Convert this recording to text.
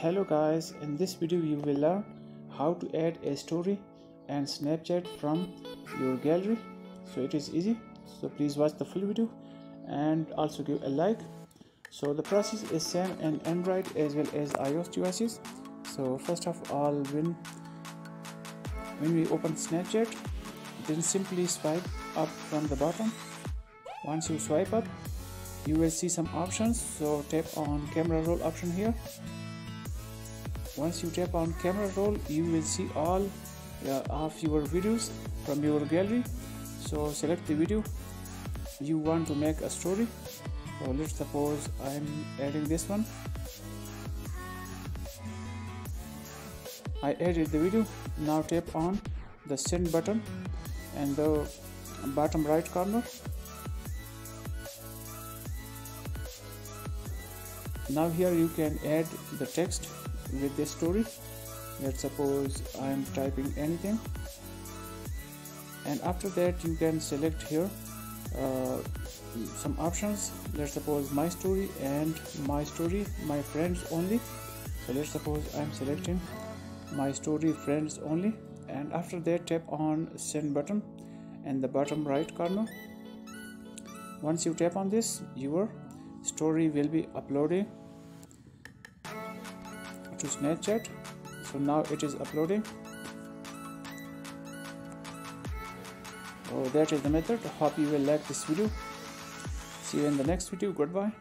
Hello guys, in this video you will learn how to add a story and Snapchat from your gallery. So it is easy, so please watch the full video and also give a like. So the process is same in Android as well as iOS devices. So first of all, when we open Snapchat, then simply swipe up from the bottom. Once you swipe up, you will see some options, so tap on camera roll option here. Once you tap on camera roll, you will see all of your videos from your gallery. So select the video you want to make a story. So let's suppose I'm adding this one. I added the video. Now tap on the send button and the bottom right corner. Now here you can add the text with this story. Let's suppose I am typing anything, and after that you can select here some options. Let's suppose my story and my story my friends only. So let's suppose I'm selecting my story friends only, and after that tap on send button and the bottom right corner. Once you tap on this, your story will be uploading to Snapchat. So now it is uploading. So that is the method. Hope you will like this video. See you in the next video. Goodbye.